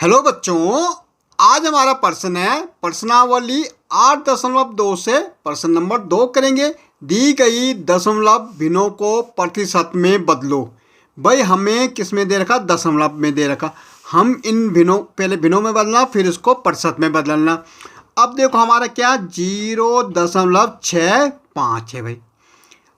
Hello बच्चों, आज हमारा प्रश्न है प्रश्नावली 8.2 से प्रश्न नंबर 2 करेंगे। दी गई दशमलव भिन्नों को प्रतिशत में बदलो। भाई हमें किस में दे रखा? दशमलव में दे रखा। हम इन भिन्नों पहले भिन्नों में बदलना, फिर इसको प्रतिशत में बदलना। अब देखो हमारा क्या 0.65 है भाई।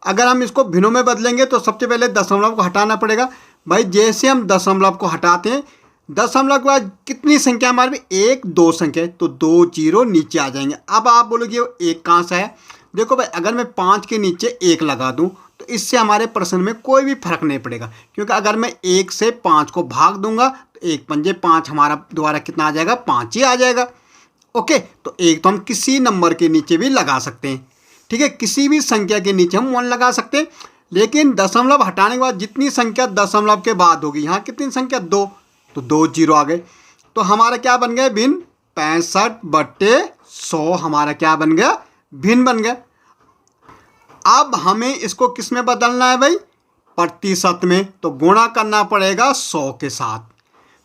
अगर हम इसको भिन्नों में बदलेंगे तो सबसे पहले दशमलव को हटाना पड़ेगा। भाई जैसे हम दशमलव को हटाते हैं, दशमलव के बाद कितनी संख्या हमारे में? एक दो संख्या है, तो 2 जीरो नीचे आ जाएंगे। अब आप बोलोगे एक कहाँ से है? देखो भाई, अगर मैं 5 के नीचे 1 लगा दूं तो इससे हमारे प्रश्न में कोई भी फर्क नहीं पड़ेगा, क्योंकि अगर मैं 1 से 5 को भाग दूंगा तो 1 पंजे 5, हमारा दोबारा कितना आ जाएगा? 5 ही आ जाएगा। ओके, तो एक तो हम किसी नंबर के नीचे भी लगा सकते हैं, ठीक है, किसी भी संख्या के नीचे हम 1 लगा सकते हैं। लेकिन दशमलव हटाने के बाद जितनी संख्या दशमलव के बाद होगी, यहाँ कितनी संख्या? 2, तो 2 जीरो आ गए। तो हमारा क्या बन गया? भिन्न 65/100 हमारा क्या बन गया? भिन्न बन गया। अब हमें इसको किस में बदलना है भाई? प्रतिशत में। तो गुणा करना पड़ेगा 100 के साथ।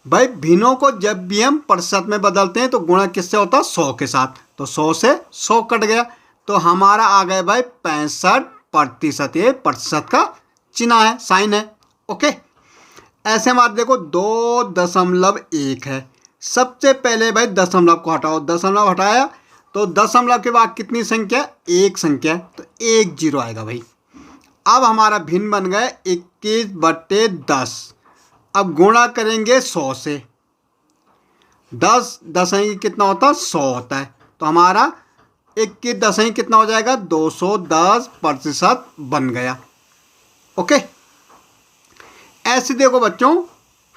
भाई भिन्नों को जब भी हम प्रतिशत में बदलते हैं तो गुणा किससे होता है? 100 के साथ। तो 100 से 100 कट गया, तो हमारा आ गया भाई 65%। ये प्रतिशत का चिन्ह है, साइन है। ओके, ऐसे हमारे देखो 2.1 है। सबसे पहले भाई दशमलव को हटाओ। दशमलव हटाया तो दशमलव के बाद कितनी संख्या? एक संख्या, तो 1 जीरो आएगा भाई। अब हमारा भिन्न बन गया 21/10। अब गुणा करेंगे 100 से। 10 दशहीं कितना होता है? 100 होता है। तो हमारा 21 दशहीं कितना हो जाएगा? 210% बन गया। ओके, ऐसे देखो बच्चों,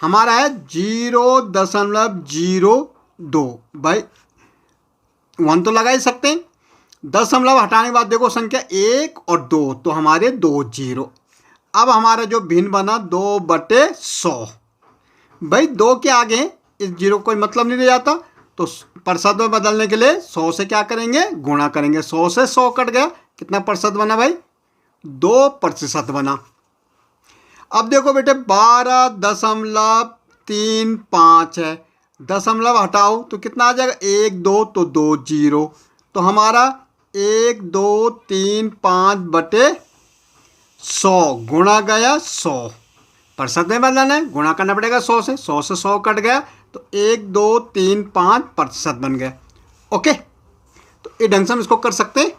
हमारा है 0.02। भाई 1 तो लगा ही सकते हैं। दशमलव हटाने के बाद देखो संख्या 1 और 2, तो हमारे 2 जीरो। अब हमारा जो भिन्न बना 2/100। भाई 2 के आगे इस जीरो कोई मतलब नहीं रह जाता, तो प्रतिशत में बदलने के लिए 100 से क्या करेंगे? गुणा करेंगे। 100 से 100 कट गया, कितना प्रतिशत बना भाई? 2% बना। अब देखो बेटे 12.35 है। दशमलव हटाओ तो कितना आ जाएगा? 1 2, तो 2 जीरो। तो हमारा 1 2 3 5/100 गुणा गया 100। प्रतिशत में बदलना है, गुणा करना पड़ेगा 100 से। 100 से 100 कट गया, तो 1 2 3 5% बन गया। ओके, तो ये ढंग से हम इसको कर सकते हैं।